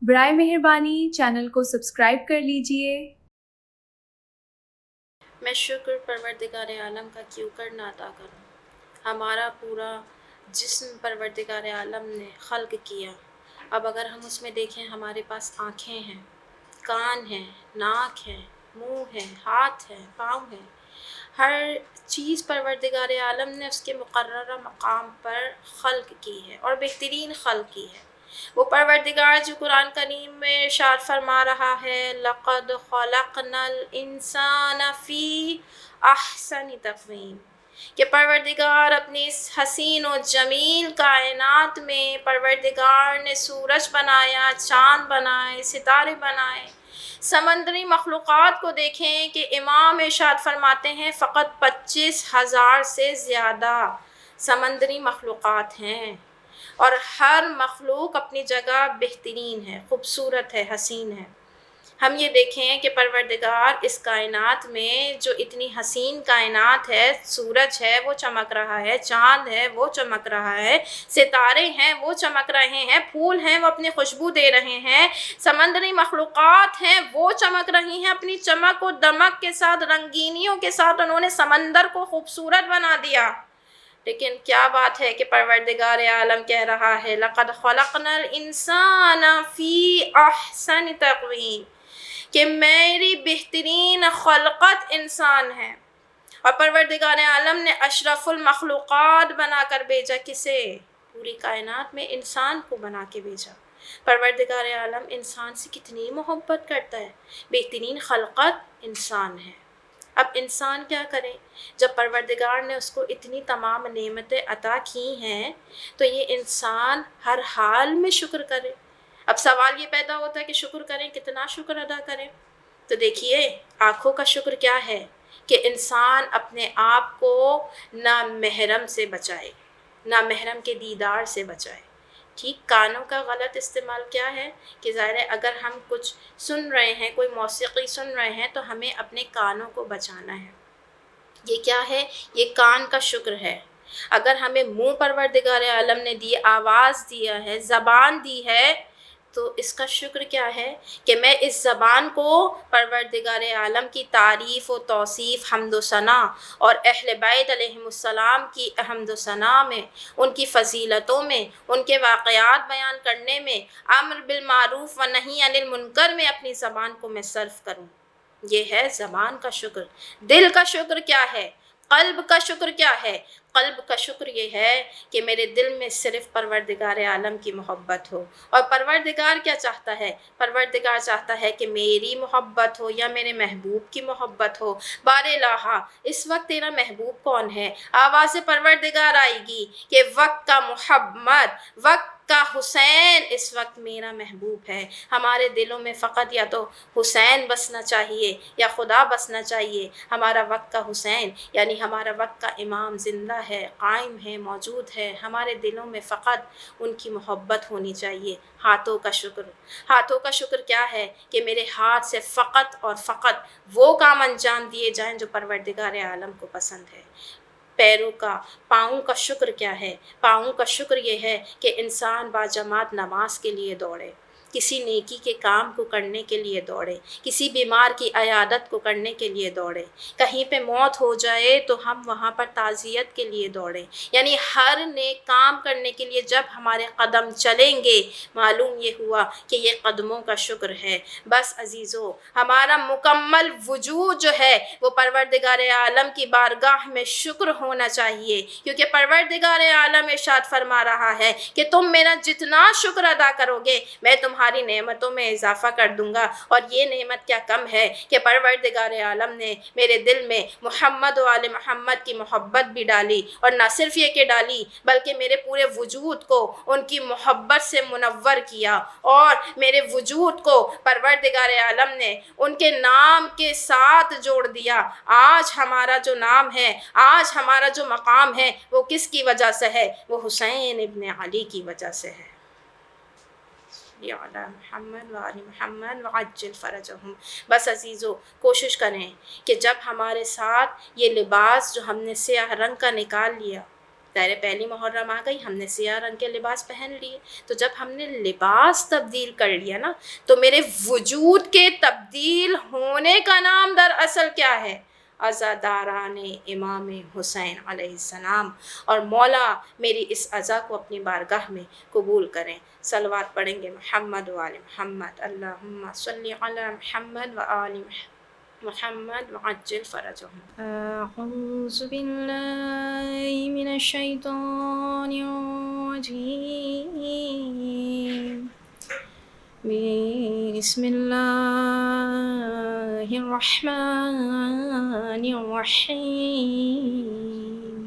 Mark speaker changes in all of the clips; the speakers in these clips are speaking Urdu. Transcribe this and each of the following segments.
Speaker 1: برائے مہربانی چینل کو سبسکرائب کر لیجئے۔
Speaker 2: میں شکر پروردگار عالم کا کیوں کرنا عطا کروں۔ ہمارا پورا جسم پروردگار عالم نے خلق کیا۔ اب اگر ہم اس میں دیکھیں، ہمارے پاس آنکھیں ہیں، کان ہیں، ناک ہے، منہ ہے، ہاتھ ہے، پاؤں ہے۔ ہر چیز پروردگار عالم نے اس کے مقررہ مقام پر خلق کی ہے اور بہترین خلق کی ہے۔ وہ پروردگار جو قرآن کریم میں ارشاد فرما رہا ہے لَقَدْ خَلَقْنَا الْإِنسَانَ فِي أَحْسَنِ تَقْوِيمٍ، کہ پروردگار اپنی اس حسین و جمیل کائنات میں پروردگار نے سورج بنایا، چاند بنائے، ستارے بنائے، سمندری مخلوقات کو دیکھیں کہ امام ارشاد فرماتے ہیں فقط 25,000 سے زیادہ سمندری مخلوقات ہیں، اور ہر مخلوق اپنی جگہ بہترین ہے، خوبصورت ہے، حسین ہے۔ ہم یہ دیکھیں کہ پروردگار اس کائنات میں جو اتنی حسین کائنات ہے، سورج ہے وہ چمک رہا ہے، چاند ہے وہ چمک رہا ہے، ستارے ہیں وہ چمک رہے ہیں، پھول ہیں وہ اپنی خوشبو دے رہے ہیں، سمندری مخلوقات ہیں وہ چمک رہی ہیں، اپنی چمک و دمک کے ساتھ، رنگینیوں کے ساتھ انہوں نے سمندر کو خوبصورت بنا دیا۔ لیکن کیا بات ہے کہ پروردگار عالم کہہ رہا ہے لَقَدْ خَلَقْنَا الْإِنسَانَ فِي أَحْسَنِ تَقْوِيمٍ، کہ میری بہترین خلقت انسان ہے۔ اور پروردگار عالم نے اشرف المخلوقات بنا کر بھیجا، کسے؟ پوری کائنات میں انسان کو بنا کے بھیجا۔ پروردگار عالم انسان سے کتنی محبت کرتا ہے، بہترین خلقت انسان ہے۔ اب انسان کیا کرے؟ جب پروردگار نے اس کو اتنی تمام نعمتیں عطا کی ہیں تو یہ انسان ہر حال میں شکر کرے۔ اب سوال یہ پیدا ہوتا ہے کہ شکر کریں، کتنا شکر ادا کریں؟ تو دیکھیے، آنکھوں کا شکر کیا ہے کہ انسان اپنے آپ کو نامحرم سے بچائے، نامحرم کے دیدار سے بچائے۔ ٹھیک، کانوں کا غلط استعمال کیا ہے کہ ظاہر ہے اگر ہم کچھ سن رہے ہیں، کوئی موسیقی سن رہے ہیں تو ہمیں اپنے کانوں کو بچانا ہے۔ یہ کیا ہے؟ یہ کان کا شکر ہے۔ اگر ہمیں منہ پروردگار عالم نے دی، آواز دیا ہے، زبان دی ہے، تو اس کا شکر کیا ہے کہ میں اس زبان کو پروردگار عالم کی تعریف و توصیف، حمد و ثنا اور اہل بیت علیہم السلام کی حمد و ثنا میں، ان کی فضیلتوں میں، ان کے واقعات بیان کرنے میں، امر بالمعروف و نہی عن المنکر میں اپنی زبان کو میں صرف کروں۔ یہ ہے زبان کا شکر۔ دل کا شکر کیا ہے؟ قلب کا شکر کیا ہے؟ قلب کا شکر یہ ہے کہ میرے دل میں صرف پروردگار عالم کی محبت ہو۔ اور پروردگار کیا چاہتا ہے؟ پروردگار چاہتا ہے کہ میری محبت ہو یا میرے محبوب کی محبت ہو۔ بار الہا، اس وقت تیرا محبوب کون ہے؟ آواز پروردگار آئے گی کہ وقت کا محمد، وقت کا حسین اس وقت میرا محبوب ہے۔ ہمارے دلوں میں فقط یا تو حسین بسنا چاہیے یا خدا بسنا چاہیے۔ ہمارا وقت کا حسین یعنی ہمارا وقت کا امام زندہ ہے، قائم ہے، موجود ہے۔ ہمارے دلوں میں فقط ان کی محبت ہونی چاہیے۔ ہاتھوں کا شکر، ہاتھوں کا شکر کیا ہے کہ میرے ہاتھ سے فقط اور فقط وہ کام انجام دیے جائیں جو پروردگار عالم کو پسند ہے۔ پیروں کا، پاؤں کا شکر کیا ہے؟ پاؤں کا شکر یہ ہے کہ انسان باجماعت نماز کے لیے دوڑے، کسی نیکی کے کام کو کرنے کے لیے دوڑے، کسی بیمار کی عیادت کو کرنے کے لیے دوڑے، کہیں پہ موت ہو جائے تو ہم وہاں پر تعزیت کے لیے دوڑیں۔ یعنی ہر نیک کام کرنے کے لیے جب ہمارے قدم چلیں گے، معلوم یہ ہوا کہ یہ قدموں کا شکر ہے۔ بس عزیزو، ہمارا مکمل وجود جو ہے وہ پروردگار عالم کی بارگاہ میں شکر ہونا چاہیے، کیونکہ پروردگار عالم ارشاد فرما رہا ہے کہ تم میرا جتنا شکر ادا کرو گے میں تمہاری نعمتوں میں اضافہ کر دوں گا۔ اور یہ نعمت کیا کم ہے کہ پروردگار عالم نے میرے دل میں محمد و آل محمد کی محبت بھی ڈالی، اور نہ صرف یہ کہ ڈالی بلکہ میرے پورے وجود کو ان کی محبت سے منور کیا، اور میرے وجود کو پروردگار عالم نے ان کے نام کے ساتھ جوڑ دیا۔ آج ہمارا جو نام ہے، آج ہمارا جو مقام ہے، وہ کس کی وجہ سے ہے؟ وہ حسین ابن علی کی وجہ سے ہے۔ یا علی محمد و آل محمد وعجل فرجہم۔ بس عزیزو، کوشش کریں کہ جب ہمارے ساتھ یہ لباس جو ہم نے سیاہ رنگ کا نکال لیا، ظاہر پہلی محرم آ گئی، ہم نے سیاہ رنگ کے لباس پہن لیے، تو جب ہم نے لباس تبدیل کر لیا نا، تو میرے وجود کے تبدیل ہونے کا نام دراصل کیا ہے؟ عزاداران امام حسین علیہ السلام. اور مولا میری اس عزا کو اپنی بارگاہ میں قبول کریں. صلوات پڑھیں گے محمد و آل محمد. اللہم صلی علی محمد و آل محمد وعجل فرجهم. اعوذ باللہ من الشیطان الرجیم. بسم اللہ الرحمن الرحیم.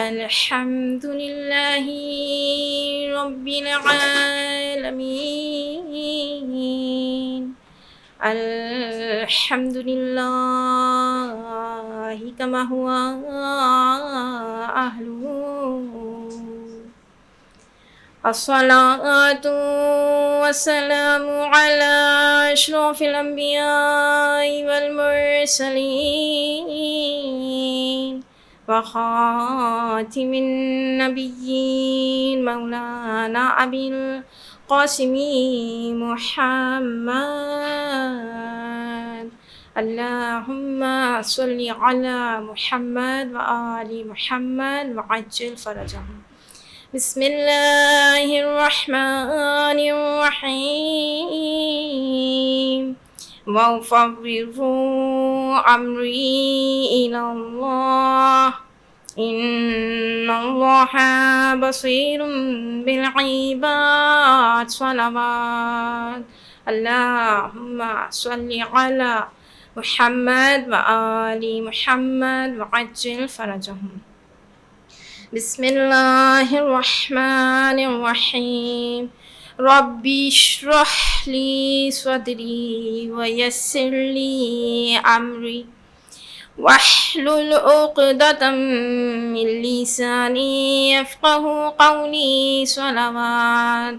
Speaker 2: الحمد للہ رب العالمین. الحمد للہ کما ہوا اہلہ. الصلاۃ والسلام علی اشرف الانبیاء والمرسلین وخاتم النبیین مولانا ابی القاسم محمد. اللہم صلی علی محمد وآل محمد وعجل فرجهم. بسم اللہ الرحمن الرحیم. وَأُفَوِّضُ أَمْرِي إِلَى اللَّهِ إِنَّ اللَّهَ بَصِيرٌ بِالْعِبَادِ. صلوات. اللہم صلی علی محمد وآل محمد وعجل فرجهم. بسم اللہ الرحمن الرحیم. ربی اشرح لی صدری ویسر لی امری واحلل عقدۃ من لسانی یفقہوا قولی. صلوات.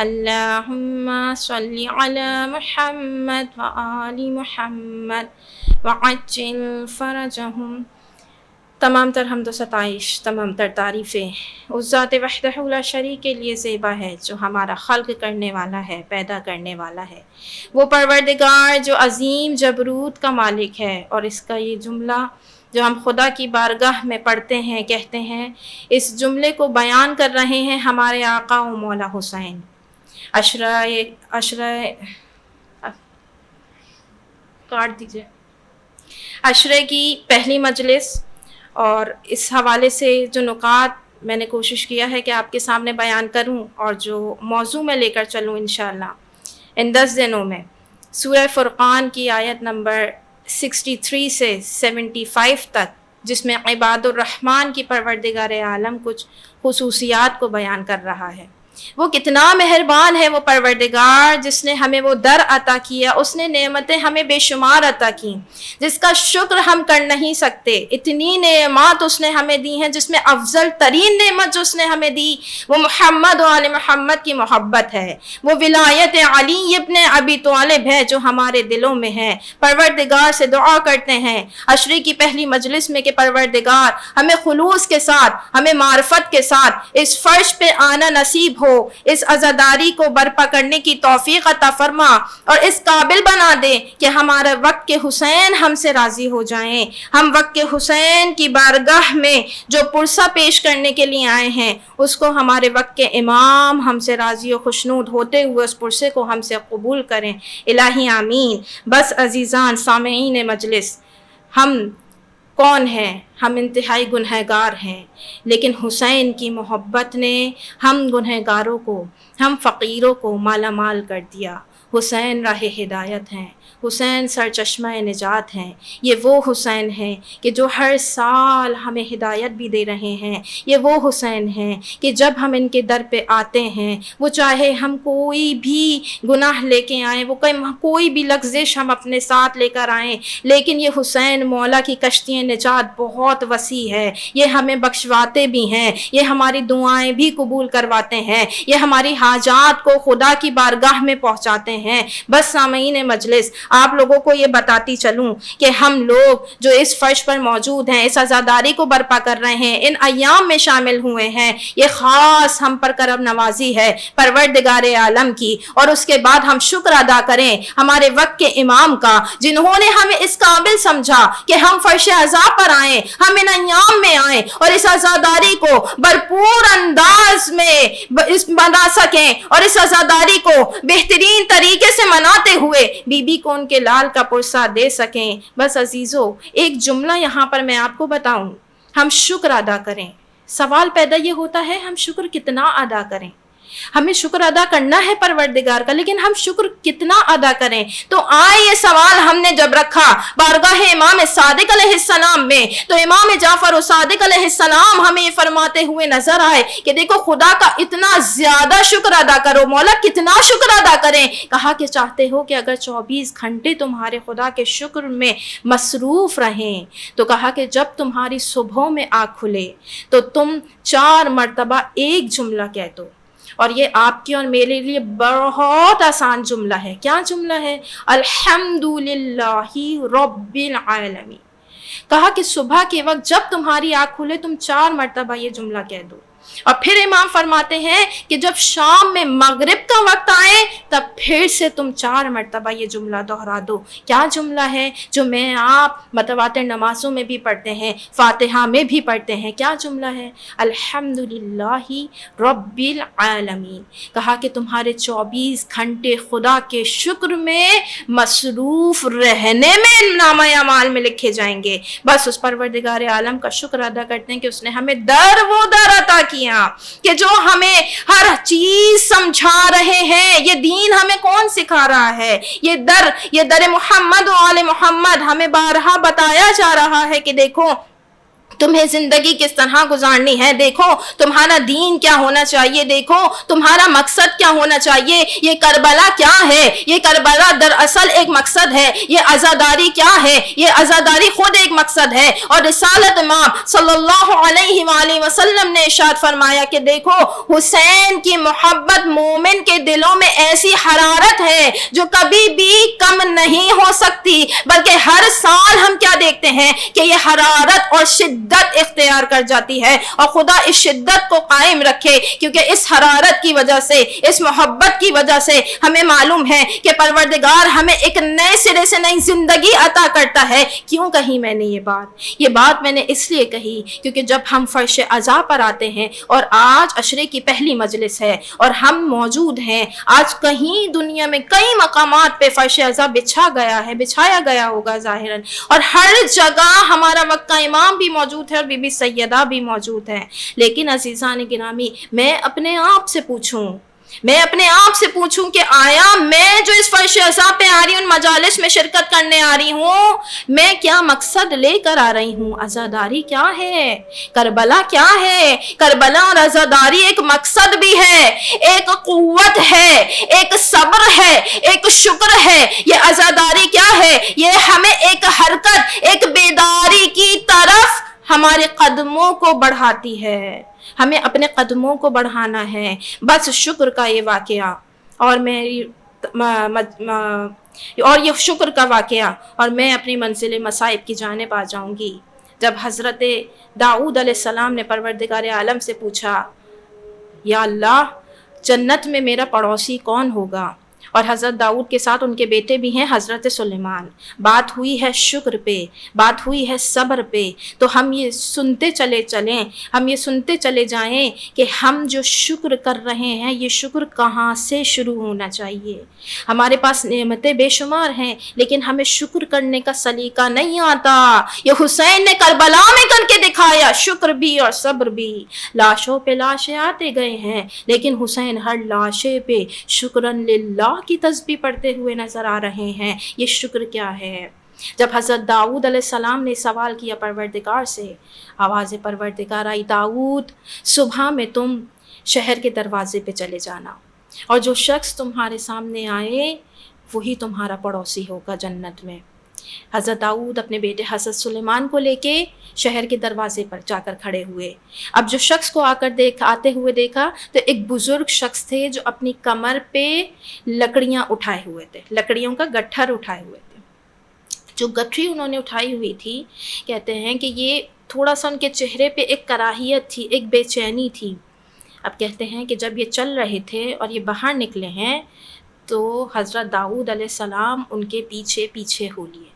Speaker 2: اللہم صلی علی محمد وآل محمد وعجل فرجهم. تمام تر حمد و ستائش، تمام تر تعریفیں اس ذات وحدہ لا شریک کے لیے زیبا ہے جو ہمارا خلق کرنے والا ہے، پیدا کرنے والا ہے. وہ پروردگار جو عظیم جبروت کا مالک ہے. اور اس کا یہ جملہ جو ہم خدا کی بارگاہ میں پڑھتے ہیں، کہتے ہیں، اس جملے کو بیان کر رہے ہیں ہمارے آقا و مولا حسین. عشرے کی پہلی مجلس، اور اس حوالے سے جو نکات میں نے کوشش کیا ہے کہ آپ کے سامنے بیان کروں اور جو موضوع میں لے کر چلوں انشاءاللہ ان 10 دنوں میں، سورہ فرقان کی آیت نمبر 63 سے 75 تک، جس میں عباد الرحمن کی پروردگار عالم کچھ خصوصیات کو بیان کر رہا ہے. وہ کتنا مہربان ہے وہ پروردگار جس نے ہمیں وہ در عطا کیا، اس نے نعمتیں ہمیں بے شمار عطا کی جس کا شکر ہم کر نہیں سکتے. اتنی نعمات اس نے ہمیں دی ہیں، جس میں افضل ترین نعمت جو اس نے ہمیں دی وہ محمد و آل محمد کی محبت ہے، وہ ولایت علی ابن ابی طالب ہے جو ہمارے دلوں میں ہے. پروردگار سے دعا کرتے ہیں عشرے کی پہلی مجلس میں کہ پروردگار ہمیں خلوص کے ساتھ، ہمیں معرفت کے ساتھ اس فرش پہ آنا نصیب ہو، اس عزاداری کو برپا کرنے کی توفیق عطا فرما اور اس قابل بنا دے کہ ہمارے وقت کے حسین ہم سے راضی ہو جائیں. ہم وقت کے حسین کی بارگاہ میں جو پرسہ پیش کرنے کے لیے آئے ہیں اس کو ہمارے وقت کے امام ہم سے راضی و خوشنود ہوتے ہوئے اس پرسے کو ہم سے قبول کریں. الہی آمین. بس عزیزان سامعین مجلس، ہم کون ہیں؟ ہم انتہائی گنہگار ہیں، لیکن حسین کی محبت نے ہم گنہگاروں کو، ہم فقیروں کو مالا مال کر دیا. حسین راہ ہدایت ہیں، حسین سرچشمہ نجات ہیں. یہ وہ حسین ہیں کہ جو ہر سال ہمیں ہدایت بھی دے رہے ہیں. یہ وہ حسین ہیں کہ جب ہم ان کے در پہ آتے ہیں، وہ چاہے ہم کوئی بھی گناہ لے کے آئیں، وہ کوئی بھی لغزش ہم اپنے ساتھ لے کر آئیں، لیکن یہ حسین مولا کی کشتی نجات بہت وسیع ہے. یہ ہمیں بخشواتے بھی ہیں، یہ ہماری دعائیں بھی قبول کرواتے ہیں، یہ ہماری حاجات کو خدا کی بارگاہ میں پہنچاتے ہیں۔ بس سامعین مجلس، آپ لوگوں کو یہ بتاتی چلوں کہ ہم لوگ جو اس فرش پر موجود ہیں، اس عزاداری کو برپا کر رہے ہیں، ان ایام میں شامل ہوئے ہیں، یہ خاص ہم پر کرم نوازی ہے پروردگار عالم کی۔ اور اس کے بعد ہم شکر ادا کریں ہمارے وقت کے امام کا، جنہوں نے ہمیں اس قابل سمجھا کہ ہم فرش عزا پر آئیں، ہم ان ایام میں آئیں اور اس عزاداری کو بھرپور انداز میں بنا سکیں، اور اس عزاداری کو بہترین طریقے سے مناتے ہوئے بی بی کو ان کے لال کا پرسہ دے سکیں۔ بس عزیزو، ایک جملہ یہاں پر میں آپ کو بتاؤں، ہم شکر ادا کریں۔ سوال پیدا یہ ہوتا ہے ہم شکر کتنا ادا کریں؟ ہمیں شکر ادا کرنا ہے پروردگار کا، لیکن ہم شکر کتنا ادا کریں؟ تو آئے یہ سوال ہم نے جب رکھا بارگاہ امام صادق علیہ السلام میں، تو امام جعفر صادق علیہ السلام ہمیں یہ فرماتے ہوئے نظر آئے کہ دیکھو خدا کا اتنا زیادہ شکر ادا کرو۔ مولا کتنا شکر ادا کریں؟ کہا کہ چاہتے ہو کہ اگر 24 گھنٹے تمہارے خدا کے شکر میں مصروف رہیں، تو کہا کہ جب تمہاری صبحوں میں آنکھ کھلے تو تم 4 مرتبہ ایک جملہ کہہ دو، اور یہ آپ کی اور میرے لیے بہت آسان جملہ ہے۔ کیا جملہ ہے؟ الحمدللہ رب العالمین۔ کہا کہ صبح کے وقت جب تمہاری آنکھ کھلے تم 4 مرتبہ یہ جملہ کہہ دو، اور پھر امام فرماتے ہیں کہ جب شام میں مغرب کا وقت آئے تب پھر سے تم 4 مرتبہ یہ جملہ دہرا دو۔ کیا جملہ ہے جو میں آپ متواتر نمازوں میں بھی پڑھتے ہیں، فاتحہ میں بھی پڑھتے ہیں؟ کیا جملہ ہے؟ الحمدللہ رب العالمین۔ کہا کہ تمہارے 24 گھنٹے خدا کے شکر میں مصروف رہنے میں نامہ اعمال میں لکھے جائیں گے۔ بس اس پروردگار عالم کا شکر ادا کرتے ہیں کہ اس نے ہمیں در عطا کیا، کہ جو ہمیں ہر چیز سمجھا رہے ہیں۔ یہ دین ہمیں کون سکھا رہا ہے؟ یہ در محمد و آل محمد ہمیں بارہا بتایا جا رہا ہے کہ دیکھو تمہیں زندگی کس طرح گزارنی ہے، دیکھو تمہارا دین کیا ہونا چاہیے، دیکھو تمہارا مقصد کیا ہونا چاہیے۔ یہ کربلا کیا ہے؟ یہ کربلا دراصل ایک مقصد ہے۔ یہ عزاداری کیا ہے؟ یہ عزاداری خود ایک مقصد ہے۔ اور رسالت امام صلی اللہ علیہ وآلہ وسلم نے ارشاد فرمایا کہ دیکھو حسین کی محبت مومن کے دلوں میں ایسی حرارت ہے جو کبھی بھی کم نہیں ہو سکتی، بلکہ ہر سال ہم کیا دیکھتے ہیں کہ یہ حرارت اور شدت اختیار کر جاتی ہے، اور خدا اس شدت کو قائم رکھے، کیونکہ اس حرارت کی وجہ سے، اس محبت کی وجہ سے ہمیں معلوم ہے کہ پروردگار ہمیں ایک نئے سرے سے نئی زندگی عطا کرتا ہے۔ کیوں کہی میں نے یہ بات میں نے اس لیے کہی کیونکہ جب ہم فرش عزا پر آتے ہیں، اور آج عشرے کی پہلی مجلس ہے اور ہم موجود ہیں، آج کہیں دنیا میں کئی مقامات پہ فرش عزا بچھایا گیا ہوگا ظاہراً، اور ہر جگہ ہمارا وقت کا امام بھی موجود ہے اور بی بی سیدہ بھی موجود ہے۔ لیکن عزیزان گرامی، میں اپنے آپ سے پوچھوں کہ آیا میں جو اس فرش عزا پہ آ رہی ہوں، ان مجالس میں شرکت کرنے آ رہی ہوں، میں کیا مقصد لے کر آ رہی ہوں؟ عزاداری کیا ہے؟ کربلا کیا ہے؟ کربلا اور عزاداری ایک مقصد بھی ہے، ایک قوت ہے، ایک صبر ہے، ایک شکر ہے۔ یہ عزاداری کیا ہے؟ یہ ہمیں ایک حرکت، ایک بیداری کی طرف ہمارے قدموں کو بڑھاتی ہے، ہمیں اپنے قدموں کو بڑھانا ہے۔ بس شکر کا یہ واقعہ اور یہ شکر کا واقعہ، اور میں اپنی منزل مصائب کی جانب آ جاؤں گی۔ جب حضرت داؤد علیہ السلام نے پروردگار عالم سے پوچھا یا اللہ جنت میں میرا پڑوسی کون ہوگا، اور حضرت داؤد کے ساتھ ان کے بیٹے بھی ہیں حضرت سلیمان، بات ہوئی ہے شکر پہ، بات ہوئی ہے صبر پہ، تو ہم یہ سنتے چلے جائیں کہ ہم جو شکر کر رہے ہیں یہ شکر کہاں سے شروع ہونا چاہیے۔ ہمارے پاس نعمتیں بے شمار ہیں لیکن ہمیں شکر کرنے کا سلیقہ نہیں آتا۔ یہ حسین نے کربلا میں کر کے دکھایا، شکر بھی اور صبر بھی۔ لاشوں پہ لاشیں آتے گئے ہیں لیکن حسین ہر لاشے پہ شکرن للہ کی تسبیح پڑھتے ہوئے نظر آ رہے ہیں۔ یہ شکر کیا ہے؟ جب حضرت داؤد علیہ السلام نے سوال کیا پروردگار سے، آواز پروردگار آئی، داؤد صبح میں تم شہر کے دروازے پہ چلے جانا، اور جو شخص تمہارے سامنے آئے وہی تمہارا پڑوسی ہوگا جنت میں۔ حضرت داؤد اپنے بیٹے حضرت سلیمان کو لے کے شہر کے دروازے پر جا کر کھڑے ہوئے. اب جو شخص کو آتے ہوئے دیکھا تو ایک بزرگ شخص تھے جو اپنی کمر پہ لکڑیاں اٹھائے ہوئے تھے، لکڑیوں کا گٹھر اٹھائے ہوئے تھے. جو گٹھری انہوں نے اٹھائی ہوئی تھی، کہتے ہیں کہ یہ تھوڑا سا ان کے چہرے پہ ایک کراہیت تھی، ایک بے چینی تھی. اب کہتے ہیں کہ جب یہ چل رہے تھے اور یہ باہر نکلے ہیں تو حضرت داؤد علیہ السلام ان کے پیچھے پیچھے ہو لیے.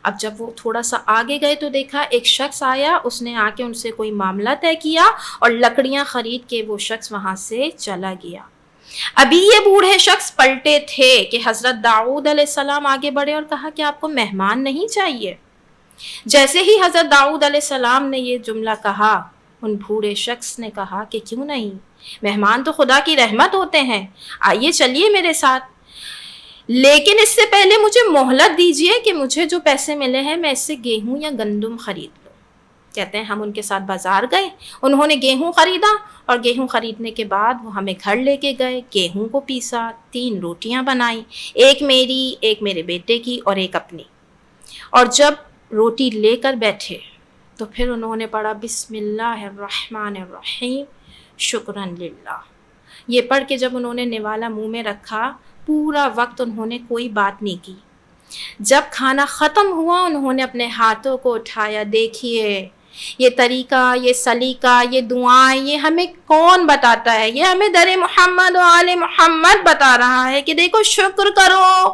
Speaker 2: اب جب وہ تھوڑا سا آگے گئے تو دیکھا ایک شخص آیا، اس نے آ کے ان سے کوئی معاملہ طے کیا اور لکڑیاں خرید کے وہ شخص وہاں سے چلا گیا. ابھی یہ بوڑھے شخص پلٹے تھے کہ حضرت داؤد علیہ السلام آگے بڑھے اور کہا کہ آپ کو مہمان نہیں چاہیے. جیسے ہی حضرت داؤد علیہ السلام نے یہ جملہ کہا، ان بوڑھے شخص نے کہا کہ کیوں نہیں، مہمان تو خدا کی رحمت ہوتے ہیں، آئیے چلیے میرے ساتھ، لیکن اس سے پہلے مجھے مہلت دیجئے کہ مجھے جو پیسے ملے ہیں میں اس سے گیہوں یا گندم خرید لوں. کہتے ہیں ہم ان کے ساتھ بازار گئے، انہوں نے گیہوں خریدا اور گیہوں خریدنے کے بعد وہ ہمیں گھر لے کے گئے، گیہوں کو پیسا، 3 روٹیاں بنائیں، ایک میری، ایک میرے بیٹے کی اور ایک اپنی. اور جب روٹی لے کر بیٹھے تو پھر انہوں نے پڑھا بسم اللہ الرحمن الرحیم شکراً للہ. یہ پڑھ کے جب انہوں نے نوالا منہ میں رکھا، پورا وقت انہوں نے کوئی بات نہیں کی. جب کھانا ختم ہوا انہوں نے اپنے ہاتھوں کو اٹھایا. دیکھیے یہ طریقہ، یہ سلیقہ، یہ دعائیں، یہ ہمیں کون بتاتا ہے؟ یہ ہمیں در محمد و آل محمد بتا رہا ہے کہ دیکھو شکر کرو،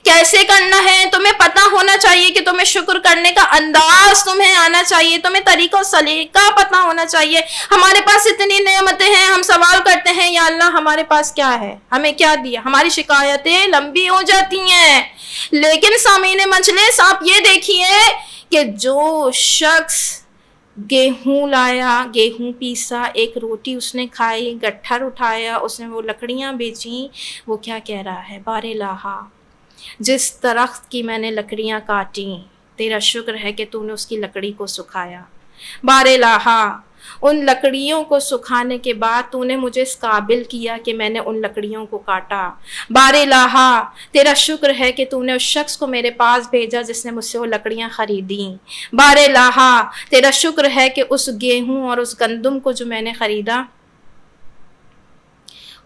Speaker 2: کیسے کرنا ہے تمہیں پتہ ہونا چاہیے، کہ تمہیں شکر کرنے کا انداز تمہیں آنا چاہیے، تمہیں طریقہ و سلیقہ پتہ ہونا چاہیے. ہمارے پاس اتنی نعمتیں ہیں، ہم سوال کرتے ہیں یا اللہ ہمارے پاس کیا ہے، ہمیں کیا دیا، ہماری شکایتیں لمبی ہو جاتی ہیں. لیکن سامعین مجلس آپ یہ دیکھیے کہ جو شخص گیہوں لایا، گیہوں پیسا، ایک روٹی اس نے کھائی، گٹھر اٹھایا، اس نے وہ لکڑیاں بیچیں، وہ کیا کہہ رہا ہے؟ بار الہا، جس درخت کی میں نے لکڑیاں کاٹیں تیرا شکر ہے کہ تو نے اس کی لکڑی کو سکھایا. بار الہا، ان لکڑیوں کو سکھانے کے بعد تو نے مجھے اس قابل کیا کہ میں نے ان لکڑیوں کو کاٹا. بار الہا، تیرا شکر ہے کہ تو نے اس شخص کو میرے پاس بھیجا جس نے مجھ سے وہ لکڑیاں خریدیں. بار الہا، تیرا شکر ہے کہ اس گیہوں اور اس گندم کو جو میں نے خریدا،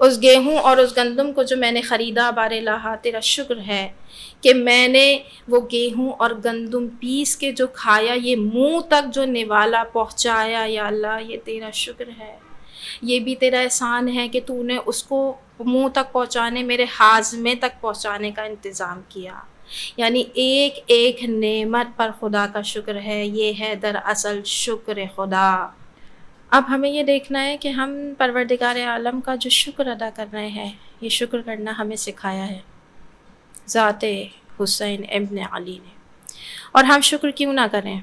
Speaker 2: اس گیہوں اور اس گندم کو جو میں نے خریدا، بار الہا تیرا شکر ہے کہ میں نے وہ گیہوں اور گندم پیس کے جو کھایا، یہ منہ تک جو نوالا پہنچایا، یا اللہ یہ تیرا شکر ہے. یہ بھی تیرا احسان ہے کہ تو نے اس کو منہ تک پہنچانے، میرے ہاضمے تک پہنچانے کا انتظام کیا. یعنی ایک ایک نعمت پر خدا کا شکر ہے. یہ ہے دراصل شکر خدا. اب ہمیں یہ دیکھنا ہے کہ ہم پروردگار عالم کا جو شکر ادا کر رہے ہیں، یہ شکر کرنا ہمیں سکھایا ہے ذات حسین ابن علی نے. اور ہم شکر کیوں نہ کریں؟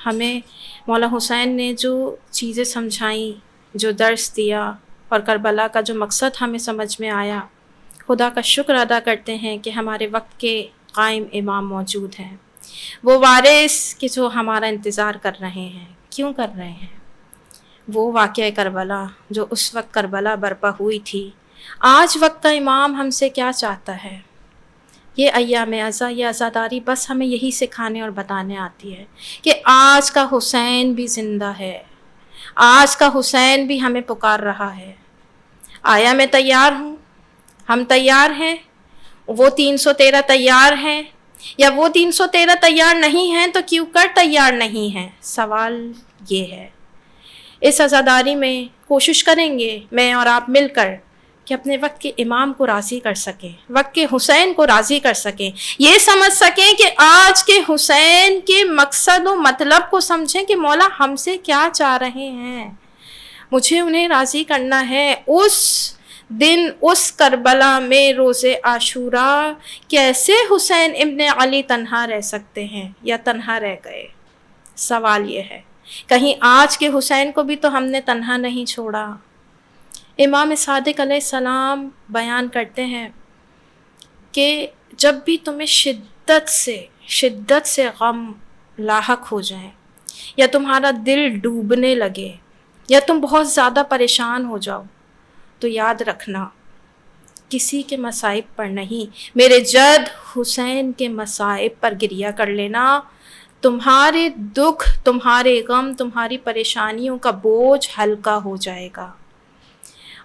Speaker 2: ہمیں مولا حسین نے جو چیزیں سمجھائیں، جو درس دیا، اور کربلا کا جو مقصد ہمیں سمجھ میں آیا، خدا کا شکر ادا کرتے ہیں کہ ہمارے وقت کے قائم امام موجود ہیں، وہ وارث کہ جو ہمارا انتظار کر رہے ہیں. کیوں کر رہے ہیں؟ وہ واقعہ کربلا جو اس وقت کربلا برپا ہوئی تھی، آج وقت کا امام ہم سے کیا چاہتا ہے؟ یہ ایام عزا، یہ عزاداری بس ہمیں یہی سکھانے اور بتانے آتی ہے کہ آج کا حسین بھی زندہ ہے، آج کا حسین بھی ہمیں پکار رہا ہے. آیا میں تیار ہوں، ہم تیار ہیں، وہ 313 تیار ہیں، یا وہ 313 تیار نہیں ہیں تو کیوں کر تیار نہیں ہیں؟ سوال یہ ہے. اس عزاداری میں کوشش کریں گے میں اور آپ مل کر کہ اپنے وقت کے امام کو راضی کر سکیں، وقت کے حسین کو راضی کر سکیں، یہ سمجھ سکیں کہ آج کے حسین کے مقصد و مطلب کو سمجھیں کہ مولا ہم سے کیا چاہ رہے ہیں، مجھے انہیں راضی کرنا ہے. اس دن اس کربلا میں روز عاشوراء کیسے حسین ابن علی تنہا رہ سکتے ہیں یا تنہا رہ گئے؟ سوال یہ ہے. کہیں آج کے حسین کو بھی تو ہم نے تنہا نہیں چھوڑا. امام صادق علیہ السلام بیان کرتے ہیں کہ جب بھی تمہیں شدت سے غم لاحق ہو جائے، یا تمہارا دل ڈوبنے لگے، یا تم بہت زیادہ پریشان ہو جاؤ، تو یاد رکھنا کسی کے مصائب پر نہیں، میرے جد حسین کے مصائب پر گریہ کر لینا، تمہارے دکھ، تمہارے غم، تمہاری پریشانیوں کا بوجھ ہلکا ہو جائے گا۔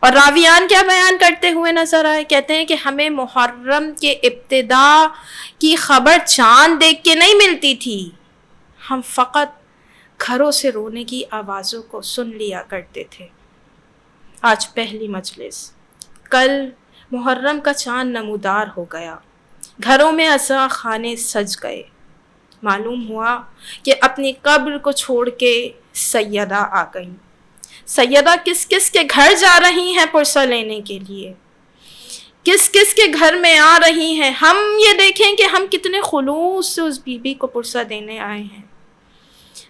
Speaker 2: اور راویان کیا بیان کرتے ہوئے نظر آئے؟ کہتے ہیں کہ ہمیں محرم کے ابتدا کی خبر چاند دیکھ کے نہیں ملتی تھی، ہم فقط گھروں سے رونے کی آوازوں کو سن لیا کرتے تھے۔ آج پہلی مجلس، کل محرم کا چاند نمودار ہو گیا، گھروں میں عزا خانے سج گئے، معلوم ہوا کہ اپنی قبر کو چھوڑ کے سیدہ آ گئیں۔ سیدہ کس کس کے گھر جا رہی ہیں پرسہ لینے کے لیے، کس کس کے گھر میں آ رہی ہیں۔ ہم یہ دیکھیں کہ ہم کتنے خلوص سے اس بی بی کو پرسہ دینے آئے ہیں۔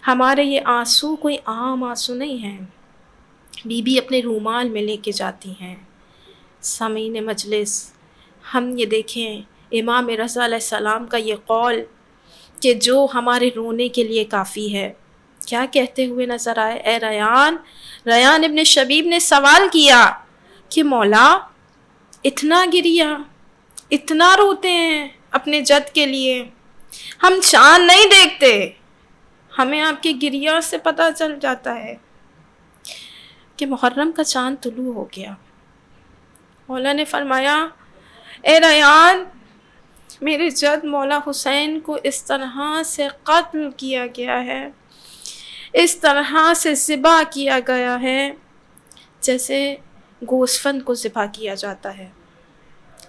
Speaker 2: ہمارے یہ آنسو کوئی عام آنسو نہیں ہیں، بی بی اپنے رومال میں لے کے جاتی ہیں۔ سامعین مجلس، ہم یہ دیکھیں امام رضا علیہ السلام کا یہ قول کہ جو ہمارے رونے کے لیے کافی ہے، کیا کہتے ہوئے نظر آئے؟ اے ریان ابن شبیب نے سوال کیا کہ مولا اتنا گریا، اتنا روتے ہیں اپنے جد کے لیے، ہم چاند نہیں دیکھتے، ہمیں آپ کی گریا سے پتہ چل جاتا ہے کہ محرم کا چاند طلوع ہو گیا۔ مولا نے فرمایا اے ریان، میرے جد مولا حسین کو اس طرح سے قتل کیا گیا ہے، اس طرح سے ذبح کیا گیا ہے جیسے گوسفند کو ذبح کیا جاتا ہے۔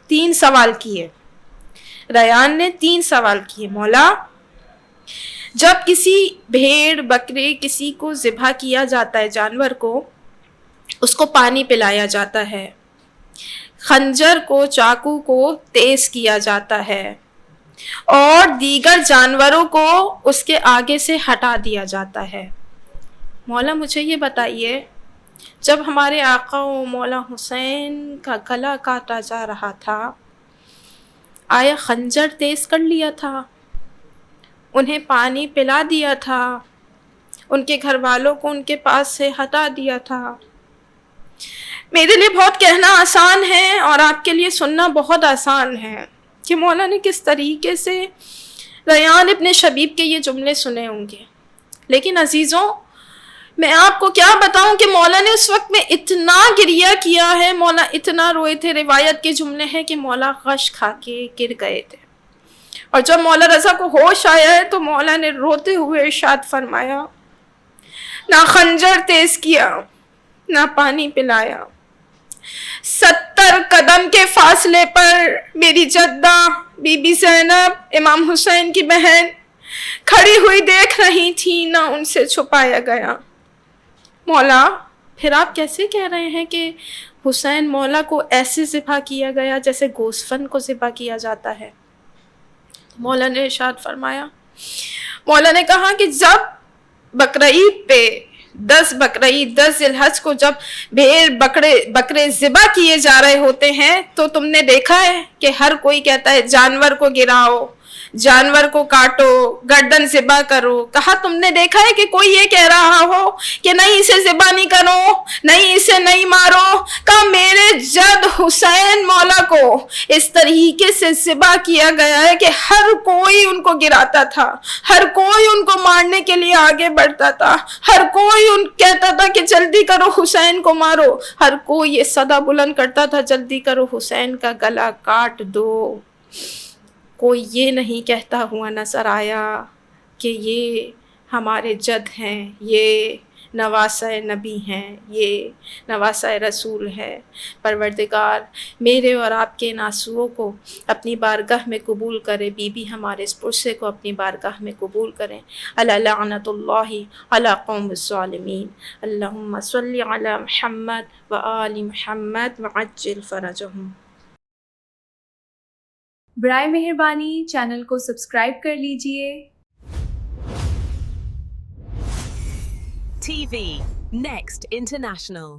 Speaker 2: 3 سوال کیے ریان نے، 3 سوال کیے۔ مولا، جب کسی بھیڑ بکرے کسی کو ذبح کیا جاتا ہے، جانور کو، اس کو پانی پلایا جاتا ہے، خنجر کو، چاقو کو تیز کیا جاتا ہے اور دیگر جانوروں کو اس کے آگے سے ہٹا دیا جاتا ہے۔ مولا مجھے یہ بتائیے، جب ہمارے آقا و مولا حسین کا گلا کاٹا جا رہا تھا، آیا خنجر تیز کر لیا تھا؟ انہیں پانی پلا دیا تھا؟ ان کے گھر والوں کو ان کے پاس سے ہٹا دیا تھا؟ میرے لیے بہت کہنا آسان ہے اور آپ کے لیے سننا بہت آسان ہے کہ مولا نے کس طریقے سے ریان ابن شبیب کے یہ جملے سنے ہوں گے۔ لیکن عزیزوں، میں آپ کو کیا بتاؤں کہ مولا نے اس وقت میں اتنا گریہ کیا ہے، مولا اتنا روئے تھے۔ روایت کے جملے ہیں کہ مولا غش کھا کے گر گئے تھے، اور جب مولا رضا کو ہوش آیا ہے تو مولا نے روتے ہوئے ارشاد فرمایا، نہ خنجر تیز کیا، نہ پانی پلایا، 70 قدم کے فاصلے پر میری جدہ بی بی زینب امام حسین کی بہن کھڑی ہوئی دیکھ رہی تھی، نہ ان سے چھپایا گیا۔ مولا، پھر آپ کیسے کہہ رہے ہیں کہ حسین مولا کو ایسے ذبح کیا گیا جیسے گوسفند کو ذبح کیا جاتا ہے؟ مولا نے ارشاد فرمایا، مولا نے کہا کہ جب بقرعید پہ 10 بقرعید 10 ذی الحج کو جب بھیڑ بکرے ذبح کیے جا رہے ہوتے ہیں تو تم نے دیکھا ہے کہ ہر کوئی کہتا ہے جانور کو گراؤ، جانور کو کاٹو، گردن ذبح کرو۔ کہا تم نے دیکھا ہے کہ کوئی یہ کہہ رہا ہو کہ نہیں اسے ذبح نہیں کرو، نہیں اسے نہیں مارو؟ کہا میرے جد حسین مولا کو اس طریقے سے ذبح کیا گیا ہے کہ ہر کوئی ان کو گراتا تھا، ہر کوئی ان کو مارنے کے لیے آگے بڑھتا تھا، ہر کوئی ان کہتا تھا کہ جلدی کرو حسین کو مارو، ہر کوئی یہ صدا بلند کرتا تھا جلدی کرو حسین کا گلا کاٹ دو۔ کوئی یہ نہیں کہتا ہوا نظر آیا کہ یہ ہمارے جد ہیں، یہ نواسہ نبی ہیں، یہ نواسہ رسول ہے۔ پروردگار میرے اور آپ کے ان آنسوؤں کو اپنی بارگاہ میں قبول کرے، بی بی ہمارے اس پرسے کو اپنی بارگاہ میں قبول کریں۔ الا لعنت اللہ علی قوم الظالمین۔ اللہم صلی علی محمد و آل محمد وعجل فرجہم۔
Speaker 1: برائے مہربانی چینل کو سبسکرائب کر لیجئے۔
Speaker 3: TV Next International